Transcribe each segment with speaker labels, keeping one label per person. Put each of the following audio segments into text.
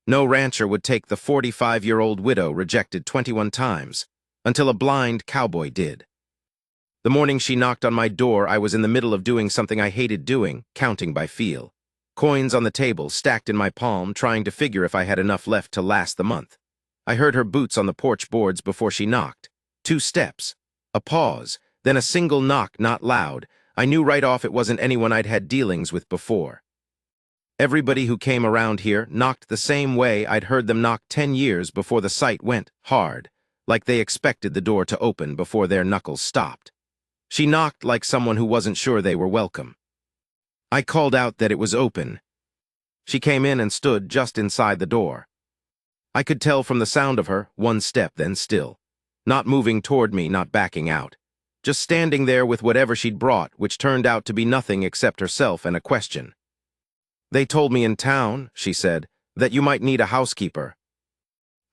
Speaker 1: No rancher would take the 45-year-old widow rejected 21 times, until a blind cowboy did. The morning she knocked on my door, I was in the middle of doing something I hated doing, counting by feel. Coins on the table, stacked in my palm, trying to figure if I had enough left to last the month. I heard her boots on the porch boards before she knocked. 2 steps. A pause, then a single knock, not loud. I knew right off it wasn't anyone I'd had dealings with before. Everybody who came around here knocked the same way I'd heard them knock 10 years before the sight went hard, like they expected the door to open before their knuckles stopped. She knocked like someone who wasn't sure they were welcome. I called out that it was open. She came in and stood just inside the door. I could tell from the sound of her, 1 step, then still. Not moving toward me, not backing out. Just standing there with whatever she'd brought, which turned out to be nothing except herself and a question. "They told me in town," she said, "that you might need a housekeeper."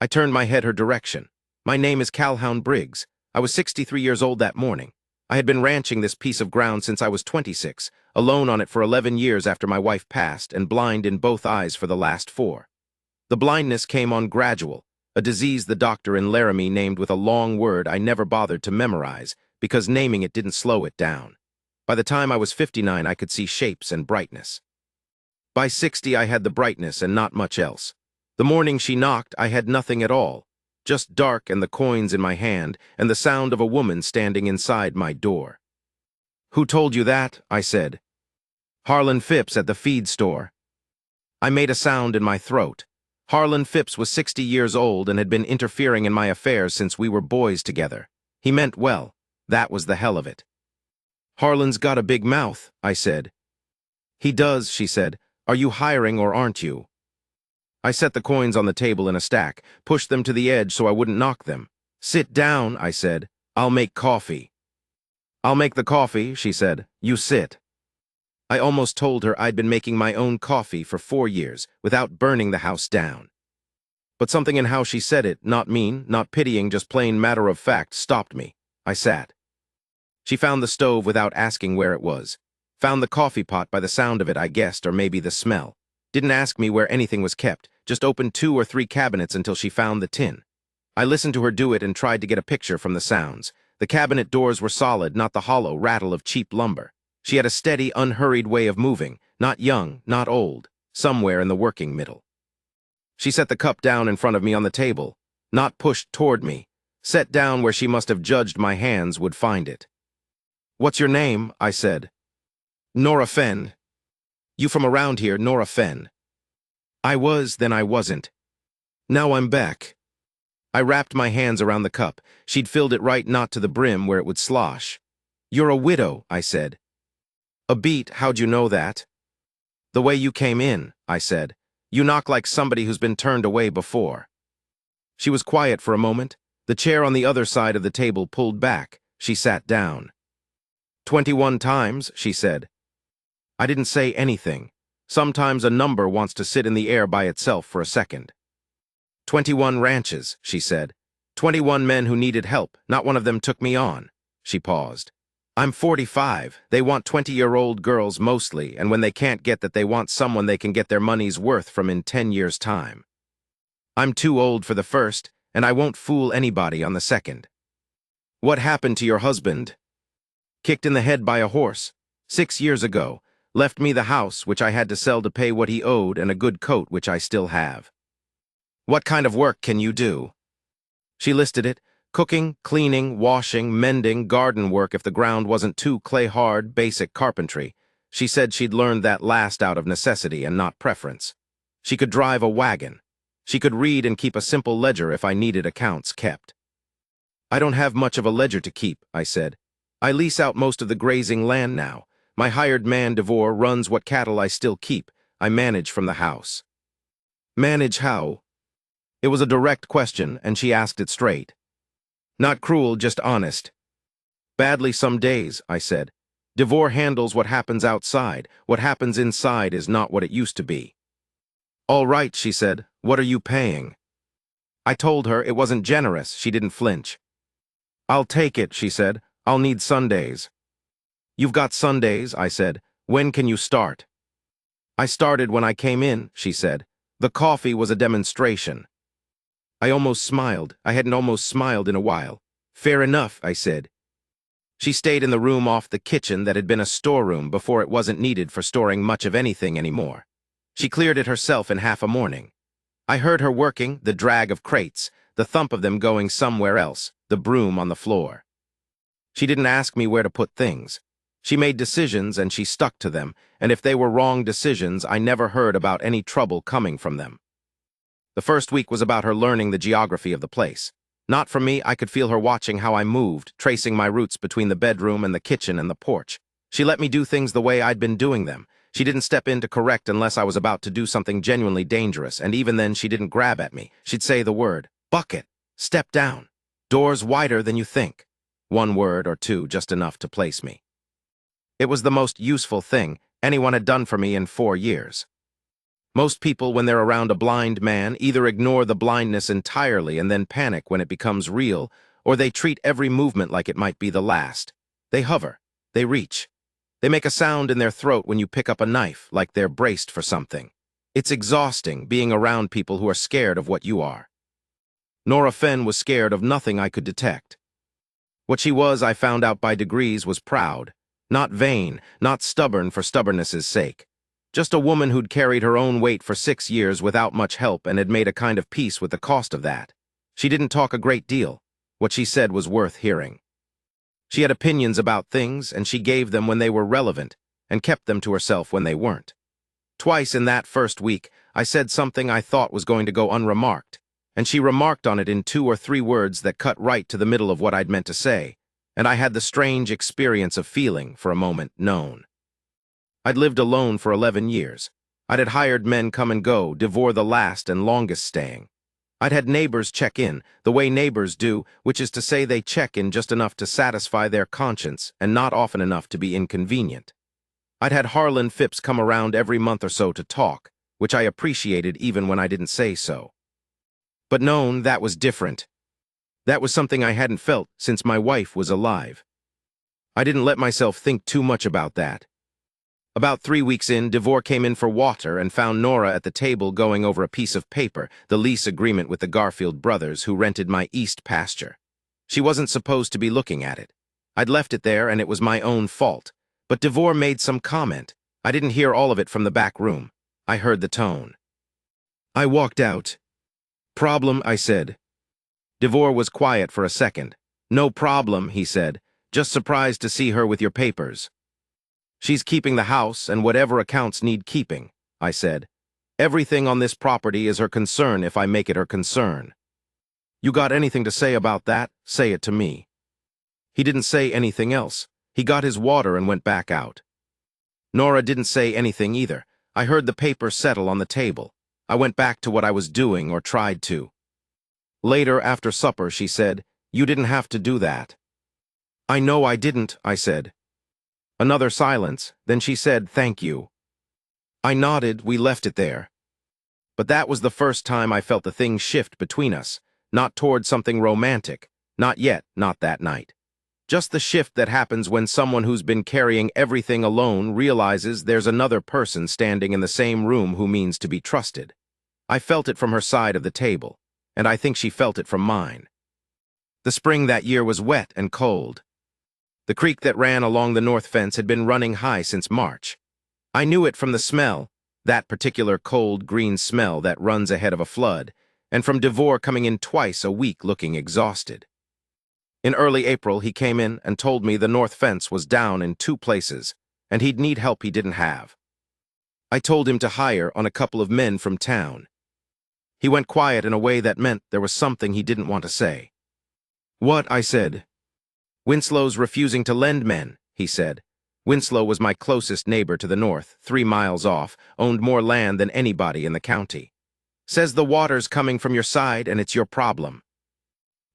Speaker 1: I turned my head her direction. "My name is Calhoun Briggs. I was 63 years old that morning. I had been ranching this piece of ground since I was 26, alone on it for 11 years after my wife passed, and blind in both eyes for the last 4. The blindness came on gradual, a disease the doctor in Laramie named with a long word I never bothered to memorize, because naming it didn't slow it down. By the time I was 59, I could see shapes and brightness. By 60, I had the brightness and not much else. The morning she knocked, I had nothing at all, just dark and the coins in my hand and the sound of a woman standing inside my door. "Who told you that?" I said. "Harlan Phipps at the feed store." I made a sound in my throat. Harlan Phipps was 60 years old and had been interfering in my affairs since we were boys together. He meant well. That was the hell of it. "Harlan's got a big mouth," I said. "He does," she said. "Are you hiring or aren't you?" I set the coins on the table in a stack, pushed them to the edge so I wouldn't knock them. "Sit down," I said. "I'll make coffee." "I'll make the coffee," she said. "You sit." I almost told her I'd been making my own coffee for 4 years, without burning the house down. But something in how she said it, not mean, not pitying, just plain matter of fact, stopped me. I sat. She found the stove without asking where it was. Found the coffee pot by the sound of it, I guessed, or maybe the smell. Didn't ask me where anything was kept, just opened 2 or 3 cabinets until she found the tin. I listened to her do it and tried to get a picture from the sounds. The cabinet doors were solid, not the hollow rattle of cheap lumber. She had a steady, unhurried way of moving, not young, not old, somewhere in the working middle. She set the cup down in front of me on the table, not pushed toward me, set down where she must have judged my hands would find it. "What's your name?" I said. "Nora Fenn." "You from around here, Nora Fenn?" I was, then I wasn't. Now I'm back. I wrapped my hands around the cup. She'd filled it right not to the brim where it would slosh. "You're a widow," I said. "A beat, how'd you know that?" "The way you came in," I said. "You knock like somebody who's been turned away before." She was quiet for a moment. The chair on the other side of the table pulled back. She sat down. 21 times, she said. I didn't say anything. Sometimes a number wants to sit in the air by itself for a second. 21 ranches, she said. 21 men who needed help. Not one of them took me on. She paused. I'm 45. They want 20-year-old girls mostly, and when they can't get that, they want someone they can get their money's worth from in 10 years' time. I'm too old for the first, and I won't fool anybody on the second. What happened to your husband? Kicked in the head by a horse. 6 years ago. Left me the house, which I had to sell to pay what he owed, and a good coat, which I still have. What kind of work can you do? She listed it. Cooking, cleaning, washing, mending, garden work if the ground wasn't too clay-hard, basic carpentry. She said she'd learned that last out of necessity and not preference. She could drive a wagon. She could read and keep a simple ledger if I needed accounts kept. I don't have much of a ledger to keep, I said. I lease out most of the grazing land now. My hired man, DeVore, runs what cattle I still keep. I manage from the house. Manage how? It was a direct question, and she asked it straight. Not cruel, just honest. Badly some days, I said. DeVore handles what happens outside. What happens inside is not what it used to be. All right, she said. What are you paying? I told her it wasn't generous. She didn't flinch. I'll take it, she said. I'll need Sundays. You've got Sundays, I said. When can you start? I started when I came in, she said. The coffee was a demonstration. I almost smiled. I hadn't almost smiled in a while. Fair enough, I said. She stayed in the room off the kitchen that had been a storeroom before it wasn't needed for storing much of anything anymore. She cleared it herself in half a morning. I heard her working, the drag of crates, the thump of them going somewhere else, the broom on the floor. She didn't ask me where to put things. She made decisions and she stuck to them, and if they were wrong decisions, I never heard about any trouble coming from them. The first week was about her learning the geography of the place. Not from me, I could feel her watching how I moved, tracing my routes between the bedroom and the kitchen and the porch. She let me do things the way I'd been doing them. She didn't step in to correct unless I was about to do something genuinely dangerous, and even then she didn't grab at me. She'd say the word, "Bucket, step down, doors wider than you think." One word or two, just enough to place me. It was the most useful thing anyone had done for me in 4 years. Most people, when they're around a blind man, either ignore the blindness entirely and then panic when it becomes real, or they treat every movement like it might be the last. They hover. They reach. They make a sound in their throat when you pick up a knife, like they're braced for something. It's exhausting being around people who are scared of what you are. Nora Fenn was scared of nothing I could detect. What she was, I found out by degrees, was proud. Not vain, not stubborn for stubbornness' sake. Just a woman who'd carried her own weight for 6 years without much help and had made a kind of peace with the cost of that. She didn't talk a great deal. What she said was worth hearing. She had opinions about things, and she gave them when they were relevant, and kept them to herself when they weren't. Twice in that first week, I said something I thought was going to go unremarked, and she remarked on it in 2 or 3 words that cut right to the middle of what I'd meant to say, and I had the strange experience of feeling, for a moment, known. I'd lived alone for 11 years. I'd had hired men come and go, Devore the last and longest staying. I'd had neighbors check in, the way neighbors do, which is to say they check in just enough to satisfy their conscience and not often enough to be inconvenient. I'd had Harlan Phipps come around every month or so to talk, which I appreciated even when I didn't say so. But known, that was different. That was something I hadn't felt since my wife was alive. I didn't let myself think too much about that. About 3 weeks in, Devore came in for water and found Nora at the table going over a piece of paper, the lease agreement with the Garfield brothers who rented my east pasture. She wasn't supposed to be looking at it. I'd left it there and it was my own fault. But Devore made some comment. I didn't hear all of it from the back room. I heard the tone. I walked out. "Problem," I said. Devore was quiet for a second. "No problem," he said. "Just surprised to see her with your papers." "She's keeping the house and whatever accounts need keeping," I said. "Everything on this property is her concern if I make it her concern." "You got anything to say about that? Say it to me." He didn't say anything else. He got his water and went back out. Nora didn't say anything either. I heard the paper settle on the table. I went back to what I was doing, or tried to. Later, after supper, she said, "You didn't have to do that." "I know I didn't," I said. Another silence, then she said, "Thank you." I nodded. We left it there. But that was the first time I felt the thing shift between us, not toward something romantic, not yet, not that night. Just the shift that happens when someone who's been carrying everything alone realizes there's another person standing in the same room who means to be trusted. I felt it from her side of the table, and I think she felt it from mine. The spring that year was wet and cold. The creek that ran along the north fence had been running high since March. I knew it from the smell, that particular cold green smell that runs ahead of a flood, and from Devore coming in twice a week looking exhausted. In early April, he came in and told me the north fence was down in 2 places, and he'd need help he didn't have. I told him to hire on a couple of men from town. He went quiet in a way that meant there was something he didn't want to say. "What?" I said. "Winslow's refusing to lend men," he said. Winslow was my closest neighbor to the north, 3 miles off, owned more land than anybody in the county. "Says the water's coming from your side and it's your problem."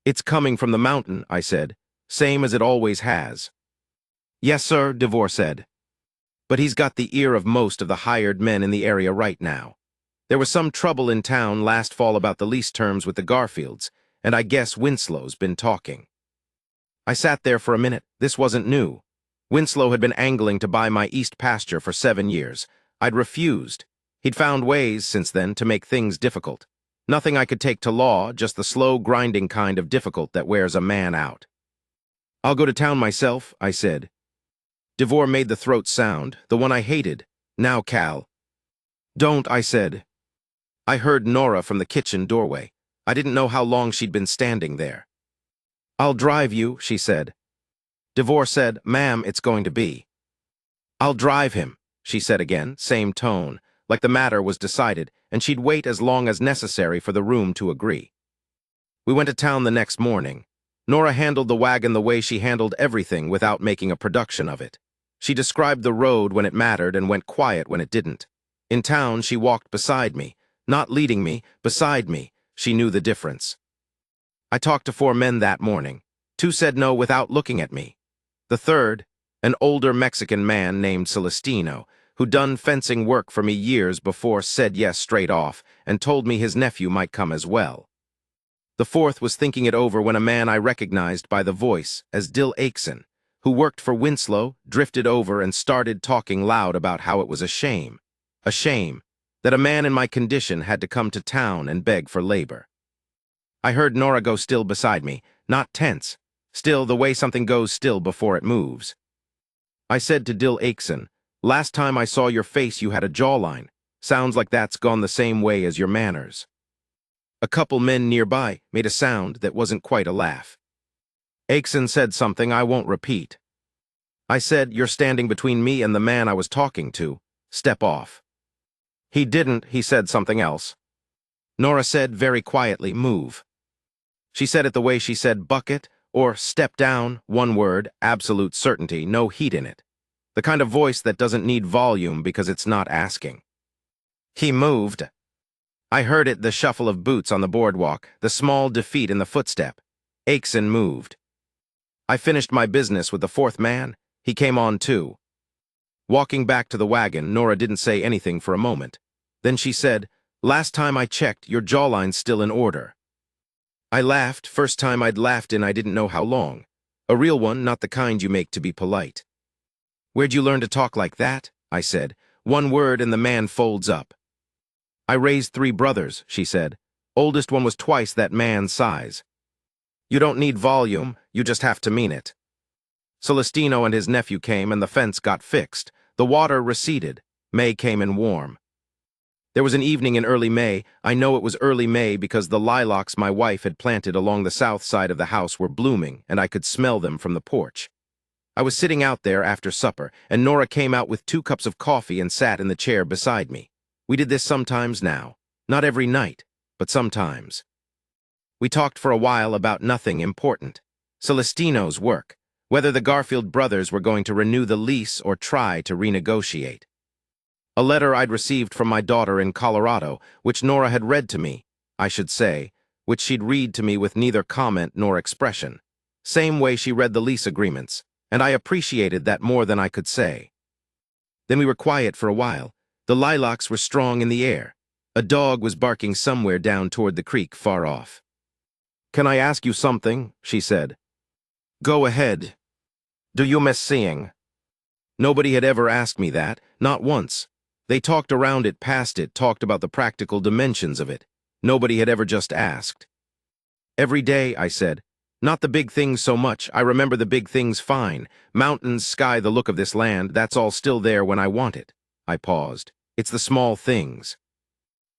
Speaker 1: "It's coming from the mountain," I said, "same as it always has." "Yes, sir," Devore said. "But he's got the ear of most of the hired men in the area right now. There was some trouble in town last fall about the lease terms with the Garfields, and I guess Winslow's been talking." I sat there for a minute. This wasn't new. Winslow had been angling to buy my east pasture for 7 years. I'd refused. He'd found ways, since then, to make things difficult. Nothing I could take to law, just the slow, grinding kind of difficult that wears a man out. "I'll go to town myself," I said. Devore made the throat sound, the one I hated. "Now, Cal." "Don't," I said. I heard Nora from the kitchen doorway. I didn't know how long she'd been standing there. "I'll drive you," she said. Devore said, "Ma'am, it's going to be." "I'll drive him," she said again, same tone, like the matter was decided, and she'd wait as long as necessary for the room to agree. We went to town the next morning. Nora handled the wagon the way she handled everything without making a production of it. She described the road when it mattered and went quiet when it didn't. In town, she walked beside me, not leading me, beside me. She knew the difference. I talked to 4 men that morning. 2 said no without looking at me. The third, an older Mexican man named Celestino, who'd done fencing work for me years before, said yes straight off and told me his nephew might come as well. The fourth was thinking it over when a man I recognized by the voice as Dill Akeson, who worked for Winslow, drifted over and started talking loud about how it was a shame, that a man in my condition had to come to town and beg for labor. I heard Nora go still beside me, not tense, still the way something goes still before it moves. I said to Dill Akeson, "Last time I saw your face you had a jawline. Sounds like that's gone the same way as your manners." A couple men nearby made a sound that wasn't quite a laugh. Akeson said something I won't repeat. I said, "You're standing between me and the man I was talking to. Step off." He didn't, he said something else. Nora said very quietly, "Move." She said it the way she said bucket or step down, one word, absolute certainty, no heat in it. The kind of voice that doesn't need volume because it's not asking. He moved. I heard it, the shuffle of boots on the boardwalk, the small defeat in the footstep. Akeson moved. I finished my business with the 4th man. He came on too. Walking back to the wagon, Nora didn't say anything for a moment. Then she said, "Last time I checked, your jawline's still in order." I laughed, first time I'd laughed in I didn't know how long. A real one, not the kind you make to be polite. "Where'd you learn to talk like that?" I said. One word and the man folds up. "I raised 3 brothers," she said. "Oldest one was twice that man's size." "You don't need volume, you just have to mean it." Celestino and his nephew came and the fence got fixed. The water receded. May came in warm. There was an evening in early May. I know it was early May because the lilacs my wife had planted along the south side of the house were blooming and I could smell them from the porch. I was sitting out there after supper and Nora came out with 2 cups of coffee and sat in the chair beside me. We did this sometimes now. Not every night, but sometimes. We talked for a while about nothing important. Celestino's work, whether the Garfield brothers were going to renew the lease or try to renegotiate. A letter I'd received from my daughter in Colorado, which Nora had read to me, I should say, which she'd read to me with neither comment nor expression. Same way she read the lease agreements, and I appreciated that more than I could say. Then we were quiet for a while. The lilacs were strong in the air. A dog was barking somewhere down toward the creek far off. "Can I ask you something?" she said. "Go ahead." "Do you miss seeing?" Nobody had ever asked me that, not once. They talked around it, past it, talked about the practical dimensions of it. Nobody had ever just asked. "Every day," I said. "Not the big things so much. I remember the big things fine. Mountains, sky, the look of this land, that's all still there when I want it." I paused. "It's the small things.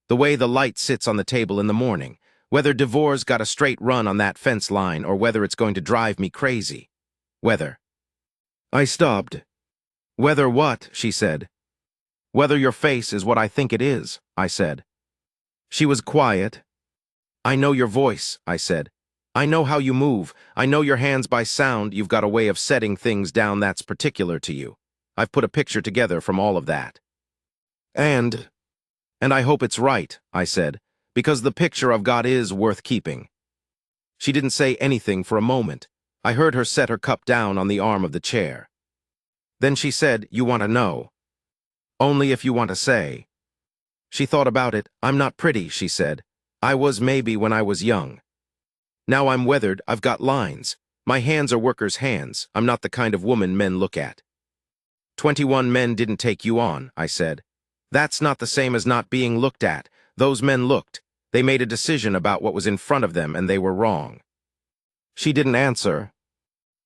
Speaker 1: The way the light sits on the table in the morning. Whether Devore's got a straight run on that fence line or whether it's going to drive me crazy. Whether." I stopped. "Whether what?" she said. "Whether your face is what I think it is," I said. She was quiet. "I know your voice," I said. "I know how you move. I know your hands by sound. You've got a way of setting things down that's particular to you. I've put a picture together from all of that. And I hope it's right," I said, "because the picture I've got is worth keeping." She didn't say anything for a moment. I heard her set her cup down on the arm of the chair. Then she said, "You want to know?" "Only if you want to say." She thought about it. "I'm not pretty," she said. "I was maybe when I was young. Now I'm weathered, I've got lines. My hands are workers' hands. I'm not the kind of woman men look at." 21 men didn't take you on," I said. That's not the same as not being looked at. Those men looked. They made a decision about what was in front of them, and they were wrong. She didn't answer.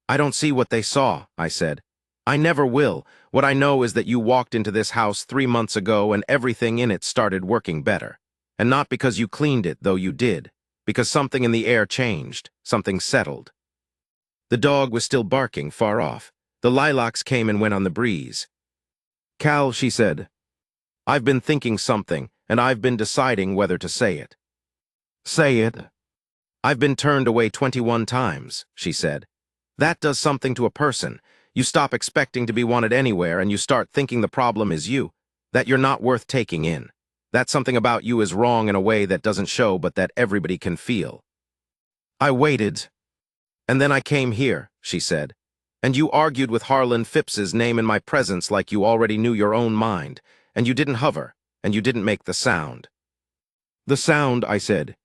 Speaker 1: I don't see what they saw, I said. I never will. What I know is that you walked into this house 3 months ago and everything in it started working better. And not because you cleaned it, though you did. Because something in the air changed. Something settled. The dog was still barking far off. The lilacs came and went on the breeze. Cal, she said, I've been thinking something, and I've been deciding whether to say it. Say it. I've been turned away 21 times, she said. That does something to a person. You stop expecting to be wanted anywhere and you start thinking the problem is you, that you're not worth taking in. That something about you is wrong in a way that doesn't show but that everybody can feel. I waited. And then I came here, she said. And you argued with Harlan Phipps's name in my presence like you already knew your own mind, and you didn't hover, and you didn't make the sound. The sound, I said.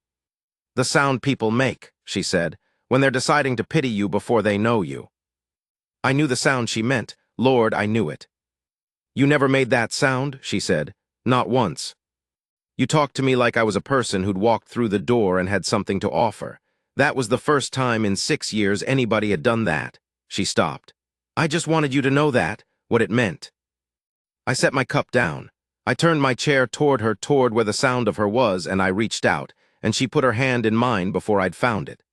Speaker 1: The sound people make, she said, when they're deciding to pity you before they know you. I knew the sound she meant. Lord, I knew it. You never made that sound, she said. Not once. You talked to me like I was a person who'd walked through the door and had something to offer. That was the first time in 6 years anybody had done that. She stopped. I just wanted you to know that, what it meant. I set my cup down. I turned my chair toward her, toward where the sound of her was, and I reached out, and she put her hand in mine before I'd found it.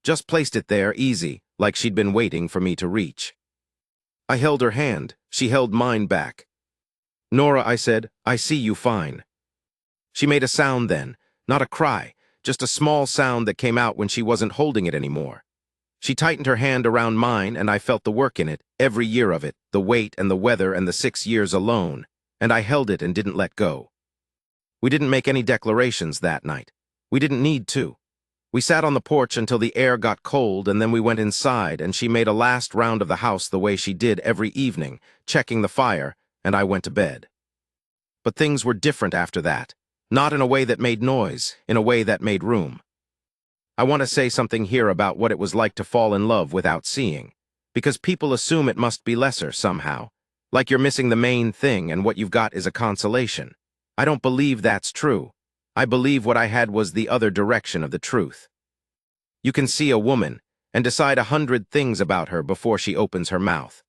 Speaker 1: Just placed it there, easy, like she'd been waiting for me to reach. I held her hand. She held mine back. Nora, I said, I see you fine. She made a sound then, not a cry, just a small sound that came out when she wasn't holding it anymore. She tightened her hand around mine, and I felt the work in it, every year of it, the weight and the weather and the 6 years alone, and I held it and didn't let go. We didn't make any declarations that night. We didn't need to. We sat on the porch until the air got cold, and then we went inside, and she made a last round of the house the way she did every evening, checking the fire, and I went to bed. But things were different after that, not in a way that made noise, in a way that made room. I want to say something here about what it was like to fall in love without seeing, because people assume it must be lesser somehow, like you're missing the main thing and what you've got is a consolation. I don't believe that's true. I believe what I had was the other direction of the truth. You can see a woman and decide 100 things about her before she opens her mouth.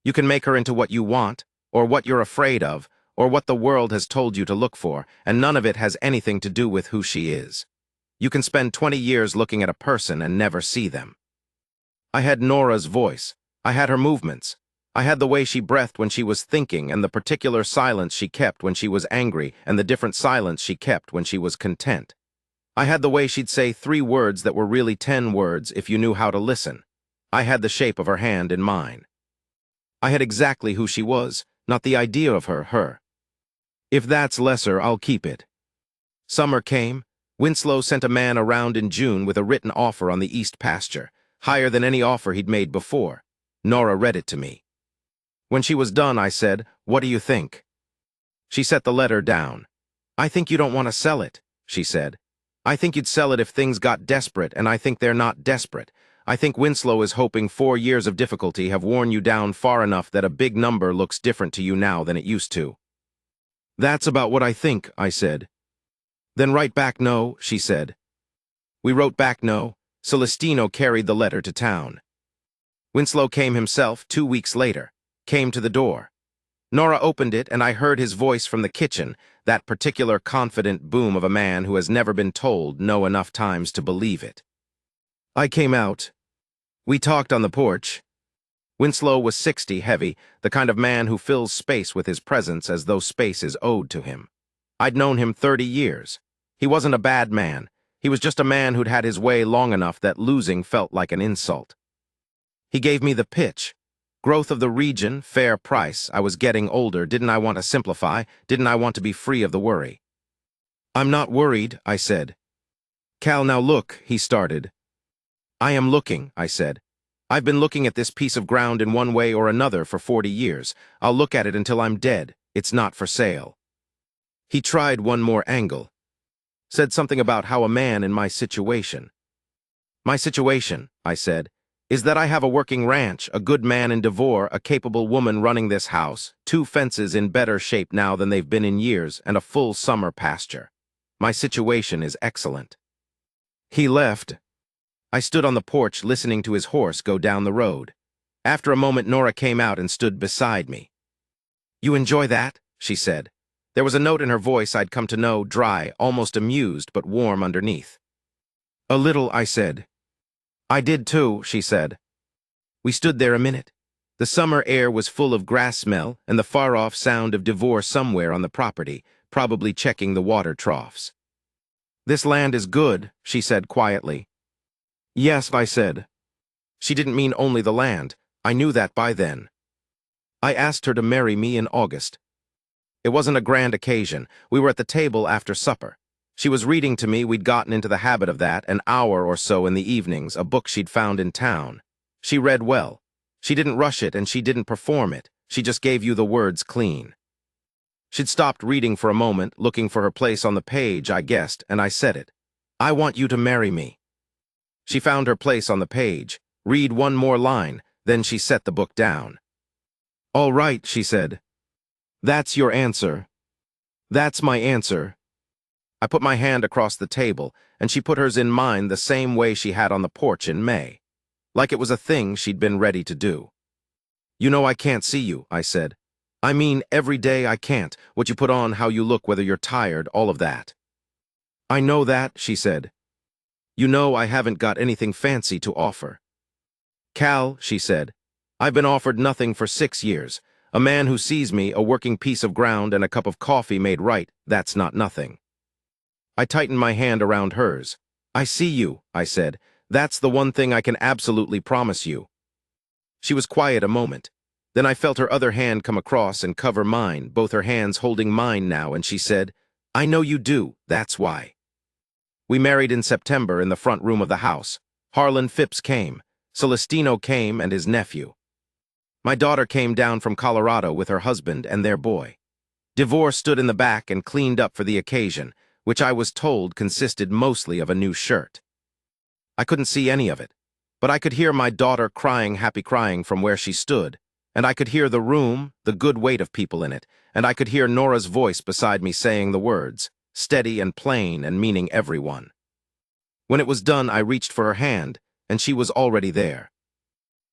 Speaker 1: You can make her into what you want, or what you're afraid of, or what the world has told you to look for, and none of it has anything to do with who she is. You can spend 20 years looking at a person and never see them. I had Nora's voice. I had her movements. I had the way she breathed when she was thinking and the particular silence she kept when she was angry and the different silence she kept when she was content. I had the way she'd say 3 words that were really 10 words if you knew how to listen. I had the shape of her hand in mine. I had exactly who she was, not the idea of her. If that's lesser, I'll keep it. Summer came. Winslow sent a man around in June with a written offer on the east pasture, higher than any offer he'd made before. Nora read it to me. When she was done, I said, "What do you think?" She set the letter down. "I think you don't want to sell it," she said. "I think you'd sell it if things got desperate, and I think they're not desperate. I think Winslow is hoping 4 years of difficulty have worn you down far enough that a big number looks different to you now than it used to." "That's about what I think," I said. "Then write back no," she said. We wrote back no. Celestino carried the letter to town. Winslow came himself 2 weeks later, came to the door. Nora opened it, and I heard his voice from the kitchen, that particular confident boom of a man who has never been told no enough times to believe it. I came out. We talked on the porch. Winslow was 60, heavy, the kind of man who fills space with his presence as though space is owed to him. I'd known him 30 years. He wasn't a bad man. He was just a man who'd had his way long enough that losing felt like an insult. He gave me the pitch. Growth of the region, fair price. I was getting older. Didn't I want to simplify? Didn't I want to be free of the worry? "I'm not worried," I said. "Cal, now look," he started. "I am looking," I said. "I've been looking at this piece of ground in one way or another for 40 years. I'll look at it until I'm dead. It's not for sale." He tried one more angle. Said something about how a man in my situation. "My situation," I said, is that I have a working ranch, a good man in Devore, a capable woman running this house, 2 fences in better shape now than they've been in years, and a full summer pasture. My situation is excellent." He left. I stood on the porch listening to his horse go down the road. After a moment, Nora came out and stood beside me. "You enjoy that?" she said. There was a note in her voice I'd come to know, dry, almost amused, but warm underneath. "A little," I said. "I did too," she said. We stood there a minute. The summer air was full of grass smell and the far-off sound of Devore somewhere on the property, probably checking the water troughs. "This land is good," she said quietly. "Yes," I said. She didn't mean only the land. I knew that by then. I asked her to marry me in August. It wasn't a grand occasion. We were at the table after supper. She was reading to me. We'd gotten into the habit of that, an hour or so in the evenings, a book she'd found in town. She read well. She didn't rush it and she didn't perform it. She just gave you the words clean. She'd stopped reading for a moment, looking for her place on the page, I guessed, and I said it. "I want you to marry me." She found her place on the page. Read one more line, then she set the book down. "All right," she said. "That's your answer." "That's my answer." I put my hand across the table, and she put hers in mine the same way she had on the porch in May, like it was a thing she'd been ready to do. "You know I can't see you," I said. "I mean, every day I can't. What you put on, how you look, whether you're tired, all of that." "I know that," she said. "You know I haven't got anything fancy to offer." "Cal," she said, "I've been offered nothing for 6 years. A man who sees me, a working piece of ground, and a cup of coffee made right, that's not nothing." I tightened my hand around hers. "I see you," I said. "That's the one thing I can absolutely promise you." She was quiet a moment. Then I felt her other hand come across and cover mine, both her hands holding mine now, and she said, "I know you do, that's why." We married in September in the front room of the house. Harlan Phipps came. Celestino came and his nephew. My daughter came down from Colorado with her husband and their boy. Devore stood in the back and cleaned up for the occasion, which I was told consisted mostly of a new shirt. I couldn't see any of it, but I could hear my daughter crying, happy crying from where she stood, and I could hear the room, the good weight of people in it, and I could hear Nora's voice beside me saying the words, steady and plain and meaning everyone. When it was done, I reached for her hand, and she was already there.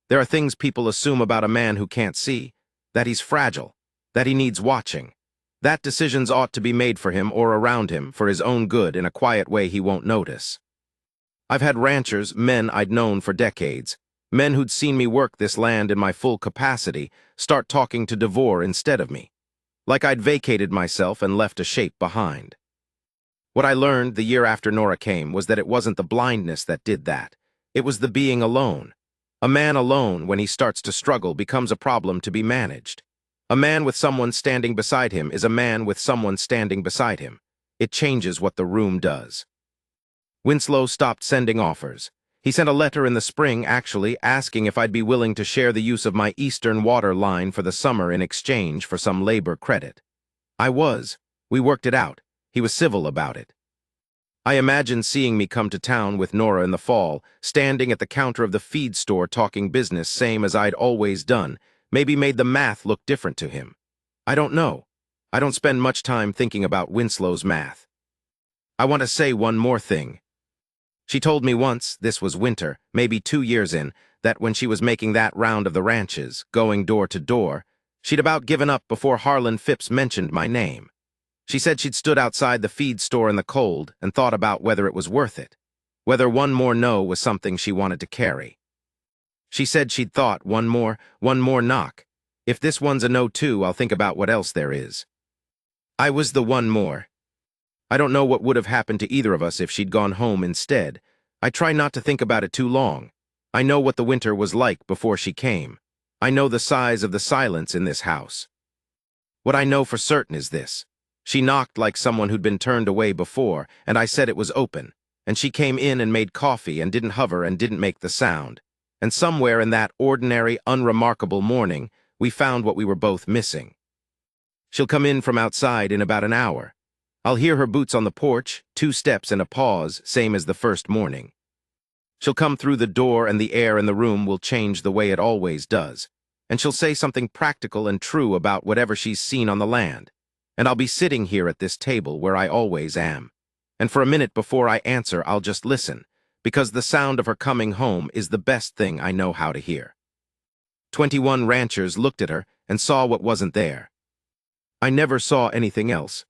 Speaker 1: There are things people assume about a man who can't see, that he's fragile, that he needs watching, that decisions ought to be made for him or around him for his own good in a quiet way he won't notice. I've had ranchers, men I'd known for decades, men who'd seen me work this land in my full capacity, start talking to Devore instead of me, like I'd vacated myself and left a shape behind. What I learned the year after Nora came was that it wasn't the blindness that did that. It was the being alone. A man alone, when he starts to struggle, becomes a problem to be managed. A man with someone standing beside him is a man with someone standing beside him. It changes what the room does. Winslow stopped sending offers. He sent a letter in the spring, actually, asking if I'd be willing to share the use of my Eastern water line for the summer in exchange for some labor credit. I was. We worked it out. He was civil about it. I imagined seeing me come to town with Nora in the fall, standing at the counter of the feed store talking business, same as I'd always done, maybe made the math look different to him. I don't know. I don't spend much time thinking about Winslow's math. I want to say one more thing. She told me once, this was winter, maybe 2 years in, that when she was making that round of the ranches, going door to door, she'd about given up before Harlan Phipps mentioned my name. She said she'd stood outside the feed store in the cold and thought about whether it was worth it, whether one more no was something she wanted to carry. She said she'd thought, one more knock. If this one's a no too, I'll think about what else there is. I was the one more. I don't know what would have happened to either of us if she'd gone home instead. I try not to think about it too long. I know what the winter was like before she came. I know the size of the silence in this house. What I know for certain is this. She knocked like someone who'd been turned away before, and I said it was open, and she came in and made coffee and didn't hover and didn't make the sound. And somewhere in that ordinary, unremarkable morning, we found what we were both missing. She'll come in from outside in about an hour. I'll hear her boots on the porch, 2 steps and a pause, same as the first morning. She'll come through the door and the air in the room will change the way it always does. And she'll say something practical and true about whatever she's seen on the land. And I'll be sitting here at this table where I always am. And for a minute before I answer, I'll just listen, because the sound of her coming home is the best thing I know how to hear. 21 ranchers looked at her and saw what wasn't there. I never saw anything else.